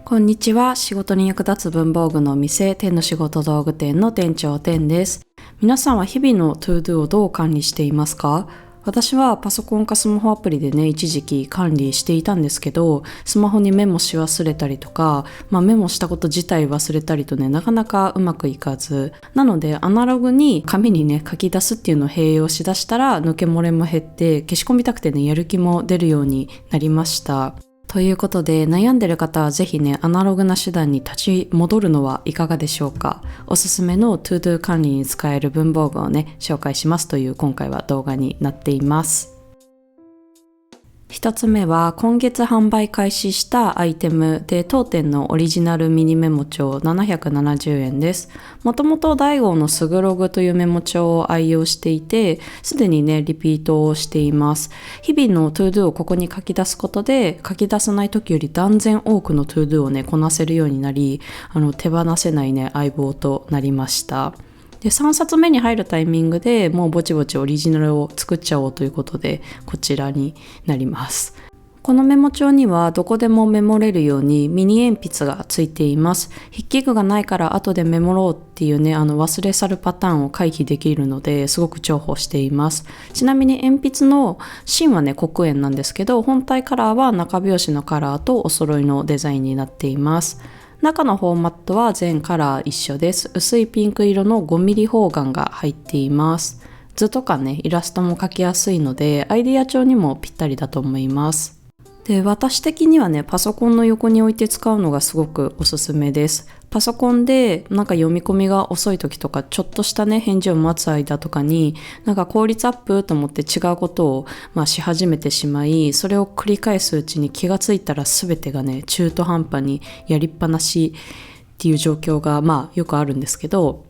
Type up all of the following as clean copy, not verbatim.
こんにちは。仕事に役立つ文房具のお店、天の仕事道具店の店長天です。皆さんは日々の ToDo をどう管理していますか？私はパソコンかスマホアプリでね、一時期管理していたんですけど、スマホにメモし忘れたりとか、メモしたこと自体忘れたりとね、なかなかうまくいかず。なので、アナログに紙にね、書き出すっていうのを併用しだしたら、抜け漏れも減って、消し込みたくてね、やる気も出るようになりました。ということで、悩んでる方はぜひね、アナログな手段に立ち戻るのはいかがでしょうか。おすすめの ToDo 管理に使える文房具をね、紹介しますという今回は動画になっています。一つ目は今月販売開始したアイテムで、当店のオリジナルミニメモ帳770円です。もともとダイゴーのスグログというメモ帳を愛用していて、すでにねリピートをしています。日々の ToDo をここに書き出すことで、書き出さない時より断然多くの ToDo をねこなせるようになり、手放せないね相棒となりました。で、3冊目に入るタイミングでもうぼちぼちオリジナルを作っちゃおうということで、こちらになります。このメモ帳にはどこでもメモれるようにミニ鉛筆がついています。筆記具がないから後でメモろうっていうね、忘れ去るパターンを回避できるので、すごく重宝しています。ちなみに鉛筆の芯はね黒鉛なんですけど、本体カラーは中拍子のカラーとお揃いのデザインになっています。中のフォーマットは全カラー一緒です。薄いピンク色の 5mm 方眼が入っています。図とかねイラストも描きやすいので、アイディア帳にもぴったりだと思います。で、私的にはねパソコンの横に置いて使うのがすごくおすすめです。パソコンで読み込みが遅い時とか、ちょっとしたね返事を待つ間とかに効率アップと思って違うことをし始めてしまい、それを繰り返すうちに気がついたら全てがね中途半端にやりっぱなしっていう状況がよくあるんですけど、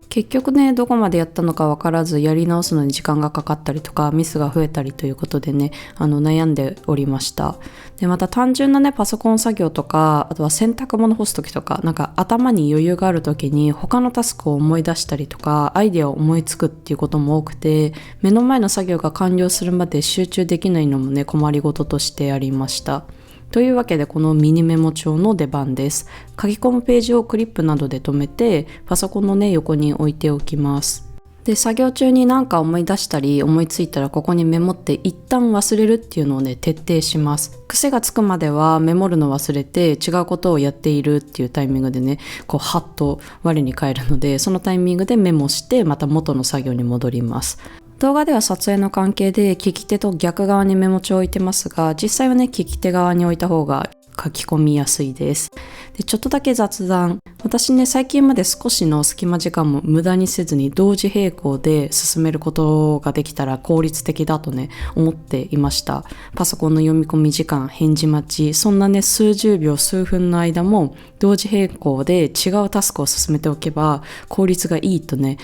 結局ねどこまでやったのか分からず、やり直すのに時間がかかったりとかミスが増えたりということでね悩んでおりました。で、また単純なねパソコン作業とか、あとは洗濯物干す時とか、頭に余裕がある時に他のタスクを思い出したりとか、アイデアを思いつくっていうことも多くて、目の前の作業が完了するまで集中できないのもね困りごととしてありました。というわけで、このミニメモ帳の出番です。書き込むページをクリップなどで留めて、パソコンのね横に置いておきます。で、作業中に思い出したり思いついたら、ここにメモって一旦忘れるっていうのをね徹底します。癖がつくまではメモるの忘れて違うことをやっているっていうタイミングでねハッと我に返るので、そのタイミングでメモしてまた元の作業に戻ります。動画では撮影の関係で利き手と逆側にメモ帳を置いてますが、実際はね利き手側に置いた方が書き込みやすいです。で、ちょっとだけ雑談。私ね最近まで少しの隙間時間も無駄にせずに同時並行で進めることができたら効率的だとね思っていました。パソコンの読み込み時間、返事待ち、そんなね数十秒数分の間も同時並行で違うタスクを進めておけば効率がいいとね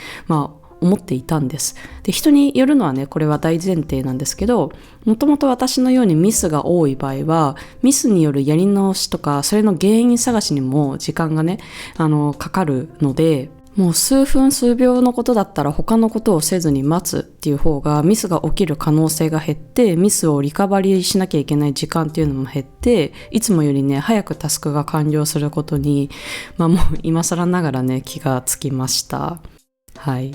思っていたんです。で、人によるのはねこれは大前提なんですけど、もともと私のようにミスが多い場合は、ミスによるやり直しとか、それの原因探しにも時間がねかかるので、もう数分数秒のことだったら他のことをせずに待つっていう方が、ミスが起きる可能性が減って、ミスをリカバリーしなきゃいけない時間っていうのも減って、いつもよりね早くタスクが完了することにもう今更ながらね気がつきました。はい。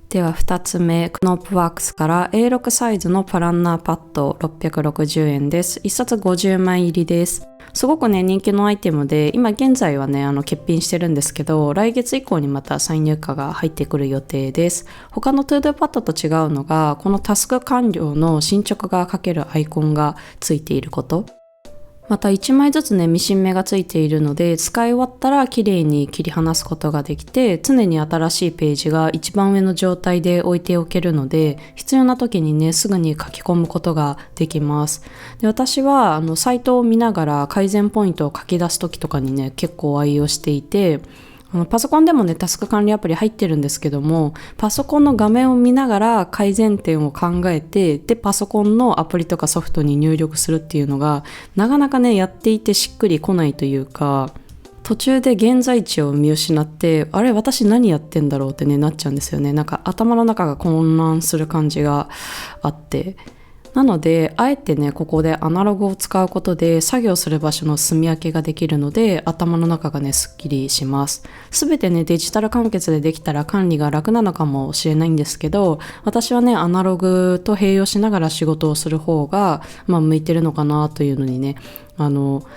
では2つ目、クノープワークスから A6 サイズのプランナーパッド660円です。1冊50枚入りです。すごくね人気のアイテムで、今現在はね欠品してるんですけど、来月以降にまた再入荷が入ってくる予定です。他の ToDo パッドと違うのが、このタスク完了の進捗が書けるアイコンがついていること。また1枚ずつねミシン目がついているので、使い終わったら綺麗に切り離すことができて、常に新しいページが一番上の状態で置いておけるので、必要な時にねすぐに書き込むことができます。で、私はサイトを見ながら改善ポイントを書き出す時とかにね結構愛用していて、パソコンでもねタスク管理アプリ入ってるんですけども、パソコンの画面を見ながら改善点を考えて、でパソコンのアプリとかソフトに入力するっていうのがなかなかねやっていてしっくりこないというか、途中で現在地を見失って、あれ私何やってんだろうってねなっちゃうんですよね。頭の中が混乱する感じがあって、なのであえてねここでアナログを使うことで作業する場所の住み分けができるので頭の中がねすっきりします。すべてねデジタル完結でできたら管理が楽なのかもしれないんですけど、私はねアナログと併用しながら仕事をする方が向いてるのかなというのにね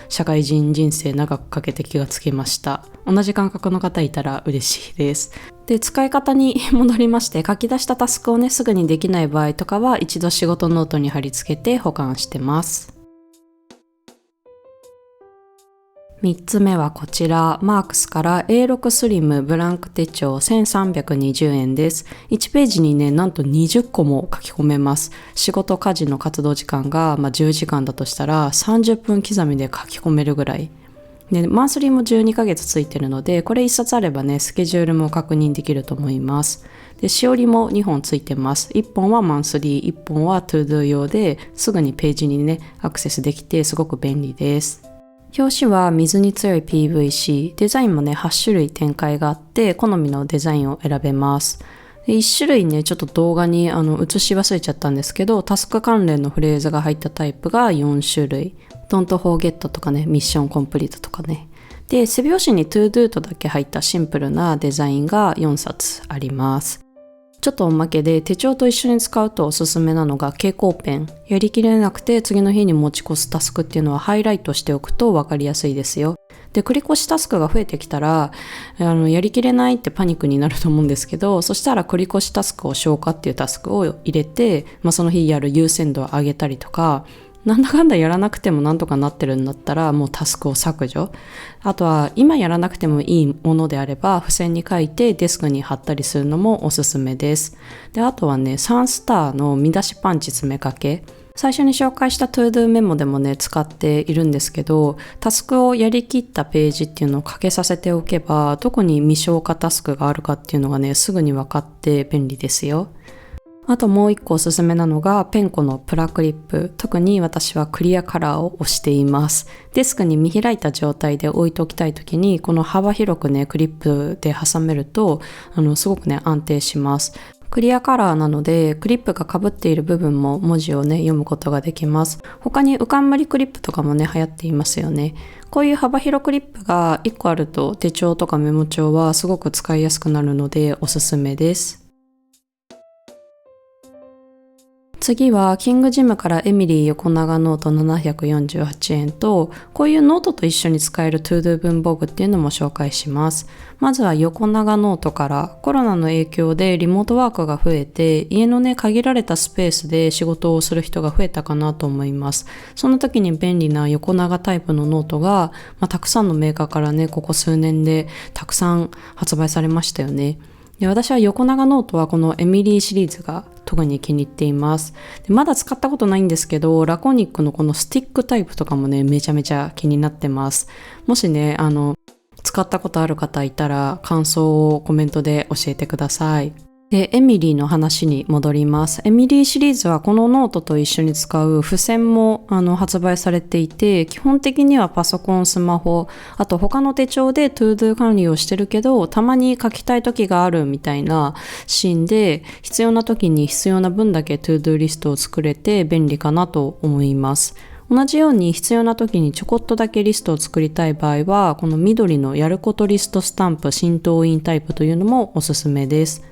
社会人人生長くかけて気がつきました。同じ感覚の方いたら嬉しいです。で、使い方に戻りまして、書き出したタスクをねすぐにできない場合とかは一度仕事ノートに貼り付けて保管してます。3つ目はこちら、マークスから A6 スリムブランク手帳1320円です。1ページにね、なんと20個も書き込めます。仕事家事の活動時間が、10時間だとしたら30分刻みで書き込めるぐらい。で、マンスリーも12ヶ月ついてるので、これ1冊あればね、スケジュールも確認できると思います。で、しおりも2本ついてます。1本はマンスリー、1本はトゥードゥ用で、すぐにページにね、アクセスできてすごく便利です。表紙は水に強い PVC、デザインもね8種類展開があって好みのデザインを選べます。で1種類ねちょっと動画に映し忘れちゃったんですけど、タスク関連のフレーズが入ったタイプが4種類、Don't Forget とかね、ミッションコンプリートとかね。で背表紙に To Do とだけ入ったシンプルなデザインが4冊あります。ちょっとおまけで手帳と一緒に使うとおすすめなのが蛍光ペン。やりきれなくて次の日に持ち越すタスクっていうのはハイライトしておくと分かりやすいですよ。で、繰り越しタスクが増えてきたらやりきれないってパニックになると思うんですけど、そしたら繰り越しタスクを消化っていうタスクを入れて、その日やる優先度を上げたりとか、なんだかんだやらなくてもなんとかなってるんだったらもうタスクを削除。あとは今やらなくてもいいものであれば付箋に書いてデスクに貼ったりするのもおすすめです。で、あとはね、サンスターの見出しパンチ詰め掛け。最初に紹介した To Do メモでもね使っているんですけど、タスクをやりきったページっていうのをかけさせておけば、どこに未消化タスクがあるかっていうのがねすぐに分かって便利ですよ。あともう一個おすすめなのがペンコのプラクリップ。特に私はクリアカラーを押しています。デスクに見開いた状態で置いておきたいときにこの幅広くねクリップで挟めるとすごくね安定します。クリアカラーなのでクリップが被っている部分も文字をね読むことができます。他に浮かんむりクリップとかもね流行っていますよね。こういう幅広クリップが1個あると手帳とかメモ帳はすごく使いやすくなるのでおすすめです。次はキングジムからエミリー横長ノート748円と、こういうノートと一緒に使えるトゥードゥ文房具っていうのも紹介します。まずは横長ノートから。コロナの影響でリモートワークが増えて、家のね限られたスペースで仕事をする人が増えたかなと思います。その時に便利な横長タイプのノートが、たくさんのメーカーからねここ数年でたくさん発売されましたよね。で、私は横長ノートはこのエミリーシリーズが特に気に入っています。で、まだ使ったことないんですけど、ラコニックのこのスティックタイプとかもねめちゃめちゃ気になってます。もしね使ったことある方いたら感想をコメントで教えてください。で、エミリーの話に戻ります。エミリーシリーズはこのノートと一緒に使う付箋も発売されていて、基本的にはパソコン、スマホ、あと他の手帳でトゥードゥ管理をしてるけど、たまに書きたい時があるみたいなシーンで、必要な時に必要な分だけトゥードゥリストを作れて便利かなと思います。同じように必要な時にちょこっとだけリストを作りたい場合は、この緑のやることリストスタンプ浸透印タイプというのもおすすめです。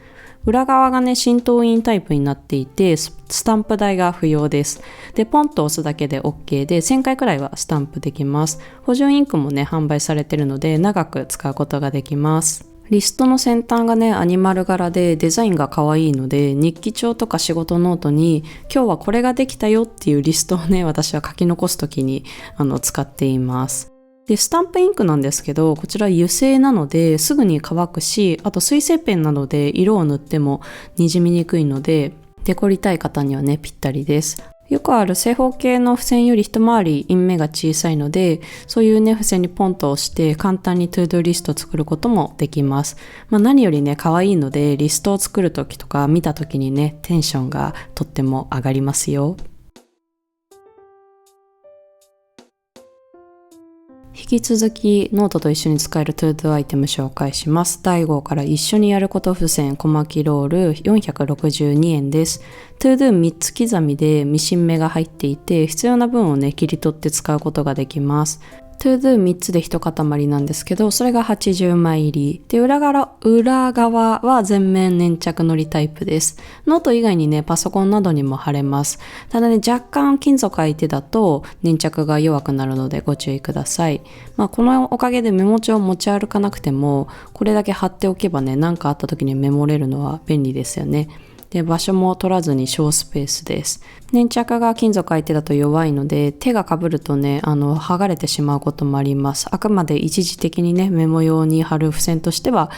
裏側がね浸透印タイプになっていて、スタンプ代が不要です。で、ポンと押すだけで OK で1000回くらいはスタンプできます。補充インクもね販売されているので長く使うことができます。リストの先端がねアニマル柄でデザインが可愛いので、日記帳とか仕事ノートに今日はこれができたよっていうリストをね私は書き残すときに使っています。で、スタンプインクなんですけど、こちら油性なのですぐに乾くし、あと水性ペンなどで色を塗ってもにじみにくいので、デコりたい方にはねぴったりです。よくある正方形の付箋より一回り印目が小さいので、そういうね付箋にポンと押して簡単にトゥードゥリストを作ることもできます。何よりね可愛いので、リストを作るときとか見たときにねテンションがとっても上がりますよ。引き続きノートと一緒に使える ToDo アイテム紹介します。第5から一緒にやること付箋小巻ロール462円です。ToDo3 つ刻みでミシン目が入っていて、必要な分をね切り取って使うことができます。ToDo3 つで一塊なんですけど、それが80枚入りで、裏側は全面粘着のりタイプです。ノート以外にねパソコンなどにも貼れます。ただね、若干金属相手だと粘着が弱くなるのでご注意ください。このおかげでメモ帳を持ち歩かなくても、これだけ貼っておけばね、何かあった時にメモれるのは便利ですよね。で、場所も取らずに小スペースです。粘着が金属相手だと弱いので、手が被るとね、剥がれてしまうこともあります。あくまで一時的にね、メモ用に貼る付箋としては、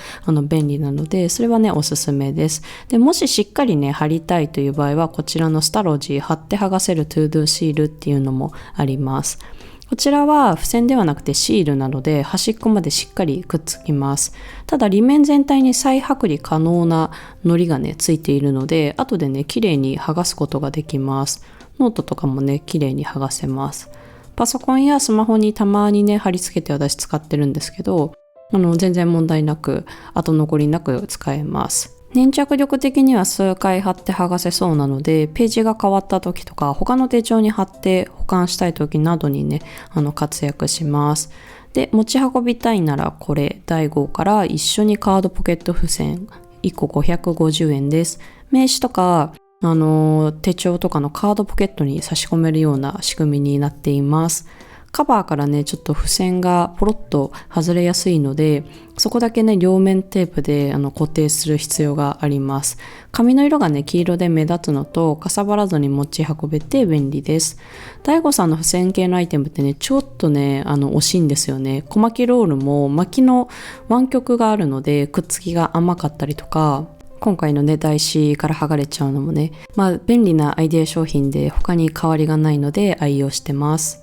便利なので、それはね、おすすめです。で、もししっかりね、貼りたいという場合は、こちらのスタロジー貼って剥がせる ToDo シールっていうのもあります。こちらは付箋ではなくてシールなので、端っこまでしっかりくっつきます。ただ、裏面全体に再剥離可能な糊がねついているので、後でね綺麗に剥がすことができます。ノートとかもね綺麗に剥がせます。パソコンやスマホにたまにね貼り付けて私使ってるんですけど、全然問題なく後残りなく使えます。粘着力的には数回貼って剥がせそうなので、ページが変わった時とか他の手帳に貼って保管したい時などにね活躍します。で、持ち運びたいならこれ第5から一緒にカードポケット付箋1個550円です。名刺とか手帳とかのカードポケットに差し込めるような仕組みになっています。カバーからねちょっと付箋がポロッと外れやすいので、そこだけね両面テープで固定する必要があります。紙の色がね黄色で目立つのと、かさばらずに持ち運べて便利です。大悟さんの付箋系のアイテムってねちょっとね惜しいんですよね。小巻きロールも巻きの湾曲があるのでくっつきが甘かったりとか、今回のね台紙から剥がれちゃうのもね、便利なアイデア商品で他に代わりがないので愛用してます。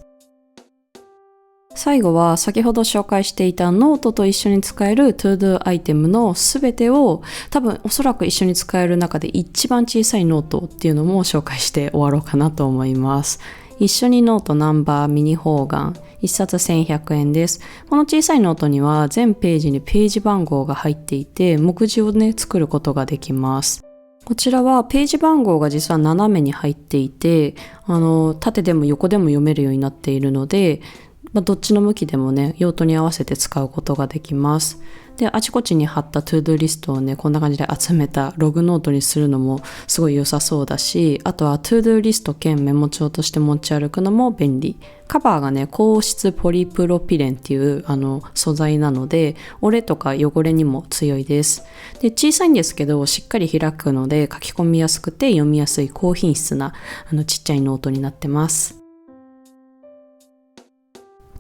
最後は先ほど紹介していたノートと一緒に使える ToDo アイテムのすべてを、多分おそらく一緒に使える中で一番小さいノートっていうのも紹介して終わろうかなと思います。一緒にノートナンバーミニ方眼1冊1100円です。この小さいノートには全ページにページ番号が入っていて、目次をね作ることができます。こちらはページ番号が実は斜めに入っていて、縦でも横でも読めるようになっているので、どっちの向きでもね用途に合わせて使うことができます。で、あちこちに貼った ToDo リストをねこんな感じで集めたログノートにするのもすごい良さそうだし、あとは ToDo リスト兼メモ帳として持ち歩くのも便利。カバーがね硬質ポリプロピレンっていう素材なので、折れとか汚れにも強いです。で、小さいんですけどしっかり開くので書き込みやすくて読みやすい高品質なちっちゃいノートになってます。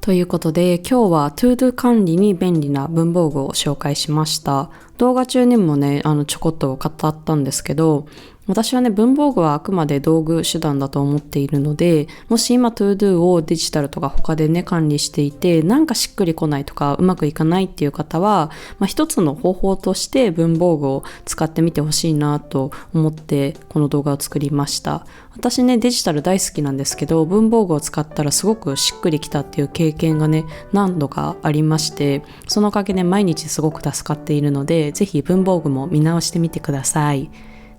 ということで今日は ToDo 管理に便利な文房具を紹介しました。動画中にもねちょこっと語ったんですけど、私はね文房具はあくまで道具手段だと思っているので、もし今 ToDo をデジタルとか他でね管理していてなんかしっくりこないとかうまくいかないっていう方は、一つの方法として文房具を使ってみてほしいなと思ってこの動画を作りました。私ねデジタル大好きなんですけど、文房具を使ったらすごくしっくりきたっていう経験がね何度かありまして、そのおかげで毎日すごく助かっているので、ぜひ文房具も見直してみてください。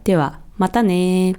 ではまたね。